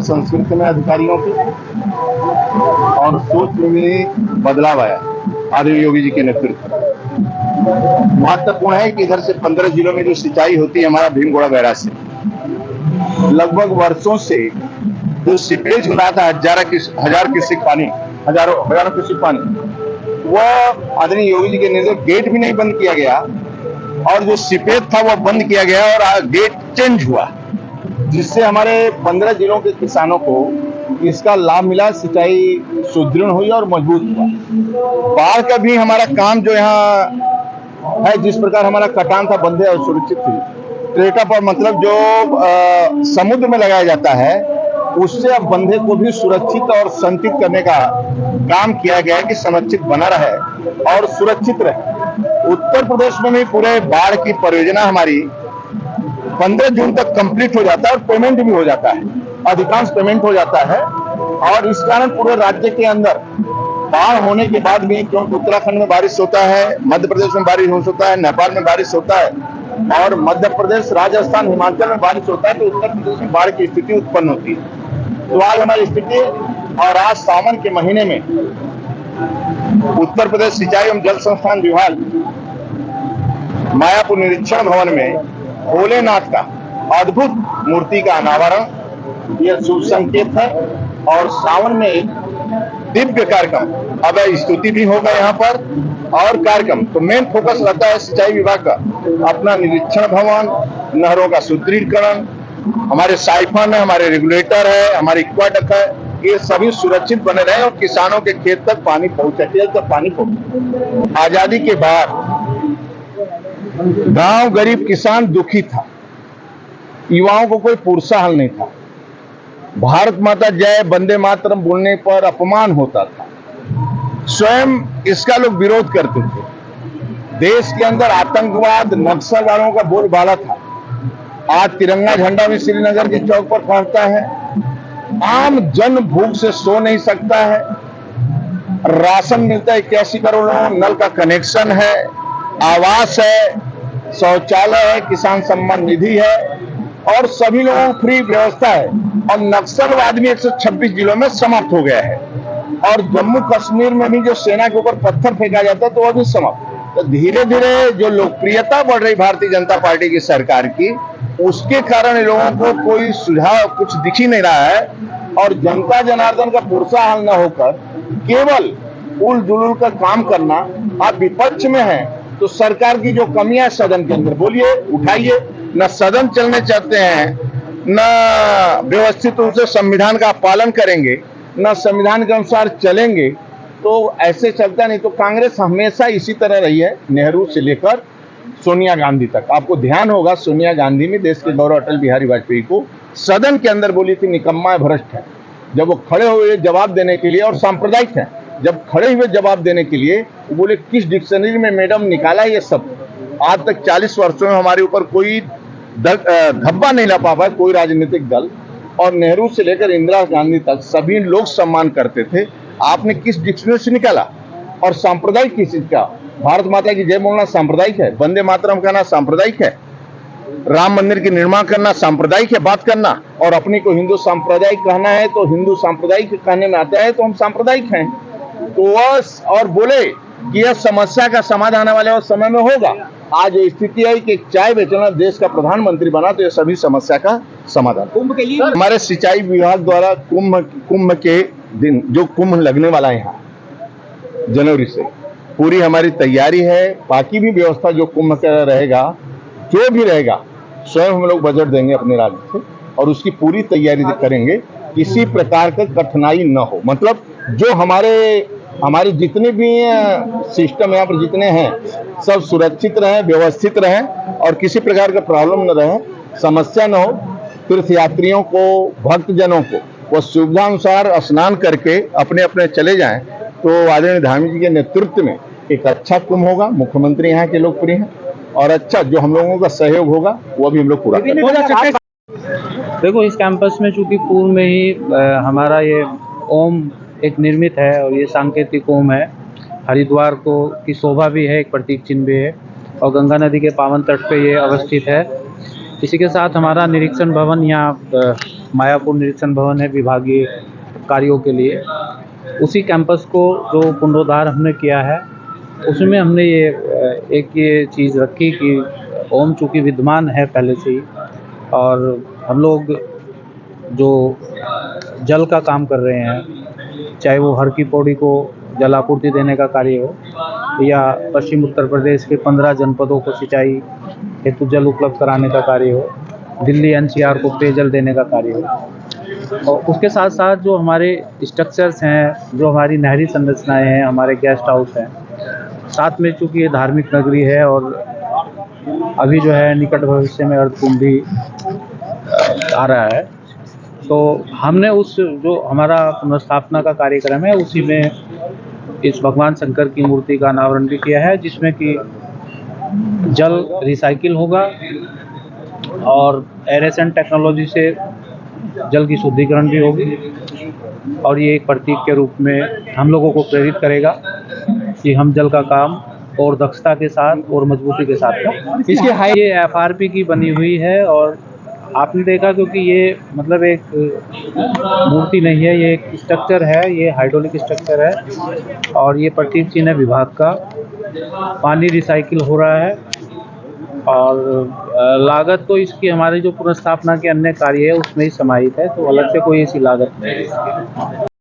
संस्कृति में अधिकारियों की और सोच में भी बदलाव आया आदरणीय योगी जी के नेतृत्व में। महत्वपूर्ण है कि इधर से 15 जिलों में जो सिंचाई होती है हमारा भीमगोड़ा बैराज से, लगभग वर्षों से जो सीपेज हो रहा था हजारों क्यूसेक पानी, वह आदरणीय योगी जी के निर्देश गेट भी नहीं बंद किया गया और जो सीपेज था वह बंद किया गया और गेट चेंज हुआ, जिससे हमारे 15 जिलों के किसानों को इसका लाभ मिला, सिंचाई सुदृढ़ हुई और मजबूत हुआ। बाढ़ का भी हमारा काम जो यहाँ है, जिस प्रकार हमारा कटान था बंधे और सुरक्षित थी, ट्रेटा पर मतलब जो समुद्र में लगाया जाता है उससे अब बंधे को भी सुरक्षित और संचित करने का काम किया गया है कि संरक्षित बना रहे और सुरक्षित रहे। उत्तर प्रदेश में भी पूरे बाढ़ की परियोजना हमारी 15 जून तक कंप्लीट हो जाता है और पेमेंट भी हो जाता है, अधिकांश पेमेंट हो जाता है। और इस कारण पूरे राज्य के अंदर बाढ़ होने के बाद भी, क्योंकि उत्तराखंड में बारिश होता है, मध्य प्रदेश में बारिश होता है, नेपाल में बारिश होता है और मध्य प्रदेश, राजस्थान, हिमाचल में बारिश होता है, तो उत्तर प्रदेश में बाढ़ की स्थिति उत्पन्न होती है। तो आज हमारी स्थिति, और आज सावन के महीने में उत्तर प्रदेश सिंचाई एवं जल संस्थान विभाग मायापुर निरीक्षण भवन में भोलेनाथ का अद्भुत मूर्ति का अनावरण, यह शुभ संकेत है। और सावन में एक दिव्य कार्यक्रम, अब स्तुति भी होगा यहाँ पर और कार्यक्रम, तो मेन फोकस रहता है सिंचाई विभाग का अपना निरीक्षण भवन, नहरों का सुदृढ़ीकरण, हमारे साइफन है, हमारे रेगुलेटर है, हमारे एक्वाडक्ट है, ये सभी सुरक्षित बने रहे और किसानों के खेत तक पानी पहुंचे, खेत तक पानी पहुंचे। आजादी के बाद गांव गरीब किसान दुखी था, युवाओं को कोई पुरसा हल नहीं था, भारत माता जय वंदे मातरम बोलने पर अपमान होता था, स्वयं इसका लोग विरोध करते थे। देश के अंदर आतंकवाद, नक्सलवादियों का बोलबाला था। आज तिरंगा झंडा भी श्रीनगर के चौक पर फहरता है। आम जन भूख से सो नहीं सकता है, राशन मिलता है 81 करोड़, नल का कनेक्शन है, आवास है, शौचालय है, किसान सम्मान निधि है और सभी लोगों को फ्री व्यवस्था है। और नक्सलवाद भी 126 जिलों में समाप्त हो गया है और जम्मू कश्मीर में भी जो सेना के ऊपर पत्थर फेंका जाता है तो वह भी समाप्त। तो धीरे धीरे जो लोकप्रियता बढ़ रही भारतीय जनता पार्टी की सरकार की, उसके कारण लोगों को कोई सुझाव कुछ दिख ही नहीं रहा है और जनता जनार्दन का पुरसा हल न होकर केवल उल जुलूल का काम करना। आप विपक्ष में हैं तो सरकार की जो कमियां सदन के अंदर बोलिए, उठाइए। न सदन चलने चाहते हैं, न व्यवस्थित रूप से संविधान का पालन करेंगे, न संविधान के अनुसार चलेंगे, तो ऐसे चलता नहीं। तो कांग्रेस हमेशा इसी तरह रही है, नेहरू से लेकर सोनिया गांधी तक। आपको ध्यान होगा सोनिया गांधी ने देश के गौरव अटल बिहारी वाजपेयी को सदन के अंदर बोली थी निकम्मा है, भ्रष्ट है। जब वो खड़े हुए जवाब देने के लिए, और सांप्रदायिक है, जब खड़े हुए जवाब देने के लिए बोले किस डिक्शनरी में मैडम निकाला ये सब। आज तक 40 वर्षों में हमारे ऊपर कोई धब्बा नहीं लगा पाया कोई राजनीतिक दल, और नेहरू से लेकर इंदिरा गांधी तक सभी लोग सम्मान करते थे। आपने किस डिक्शनरी से निकाला? और सांप्रदायिक किस चीज का? भारत माता की जय बोलना सांप्रदायिक है, वंदे मातरम कहना सांप्रदायिक है, राम मंदिर की निर्माण करना सांप्रदायिक है बात करना, और अपनी को हिंदू सांप्रदायिक कहना है तो हिंदू सांप्रदायिक कहने में आता है तो हम सांप्रदायिक हैं। तो वह और बोले कि यह समस्या का समाधान आने वाले समय में होगा। आज स्थिति है कि चाय बेचना देश का प्रधानमंत्री बना तो यह सभी समस्या का समाधान। कुंभ के लिए हमारे सिंचाई विभाग द्वारा कुंभ के दिन जो कुंभ लगने वाला है यहाँ जनवरी से, पूरी हमारी तैयारी है। बाकी भी व्यवस्था जो कुंभ का रहेगा, जो भी रहेगा, स्वयं हम लोग बजट देंगे अपने राज्य से और उसकी पूरी तैयारी करेंगे, किसी प्रकार का कठिनाई न हो। मतलब जो हमारे जितने भी सिस्टम यहाँ पर जितने हैं सब सुरक्षित रहें, व्यवस्थित रहें और किसी प्रकार का प्रॉब्लम न रहे, समस्या न हो। तीर्थ यात्रियों को, भक्तजनों को वो सुविधानुसार स्नान करके अपने अपने चले जाएं। तो आदरणीय धामी जी के नेतृत्व में एक अच्छा कुंभ होगा। मुख्यमंत्री यहाँ के लोकप्रिय हैं और अच्छा जो हम लोगों का सहयोग होगा वो भी हम लोग पूरा करेंगे। देखो, इस कैंपस में चूंकि पूर्व में ही हमारा ये ओम एक निर्मित है और ये सांकेतिक ओम है। हरिद्वार को की शोभा भी है, एक प्रतीक चिन्ह भी है और गंगा नदी के पावन तट पे ये अवस्थित है। इसी के साथ हमारा निरीक्षण भवन यहाँ मायापुर निरीक्षण भवन है विभागीय कार्यों के लिए, उसी कैंपस को जो पुनरुद्धार हमने किया है उसमें हमने ये चीज़ रखी कि ओम चूँकि विद्यमान है पहले से ही, और हम लोग जो जल का काम कर रहे हैं, चाहे वो हर की पौड़ी को जल आपूर्ति देने का कार्य हो या पश्चिम उत्तर प्रदेश के 15 जनपदों को सिंचाई हेतु जल उपलब्ध कराने का कार्य हो, दिल्ली एनसीआर को पेयजल देने का कार्य हो, और उसके साथ साथ जो हमारे स्ट्रक्चर्स हैं, जो हमारी नहरी संरचनाएं हैं, हमारे गेस्ट हाउस हैं, साथ में चूँकि ये धार्मिक नगरी है और अभी जो है निकट भविष्य में अर्धकुंभ भी आ रहा है, तो हमने उस जो हमारा पुनर्स्थापना का कार्यक्रम है उसी में इस भगवान शंकर की मूर्ति का अनावरण भी किया है, जिसमें कि जल रिसाइकिल होगा और एरेशन टेक्नोलॉजी से जल की शुद्धिकरण भी होगी, और ये एक प्रतीक के रूप में हम लोगों को प्रेरित करेगा कि हम जल का काम और दक्षता के साथ और मजबूती के साथ करें। इसकी हाइट ये एफआरपी की बनी हुई है, और आपने देखा क्योंकि ये मतलब एक मूर्ति नहीं है, ये एक स्ट्रक्चर है, ये हाइड्रोलिक स्ट्रक्चर है और ये प्रतीक चिन्ह है विभाग का। पानी रिसाइकिल हो रहा है और लागत तो इसकी हमारे जो पुनर्स्थापना के अन्य कार्य है उसमें ही समाहित है, तो अलग से कोई ऐसी लागत नहीं है इसकी।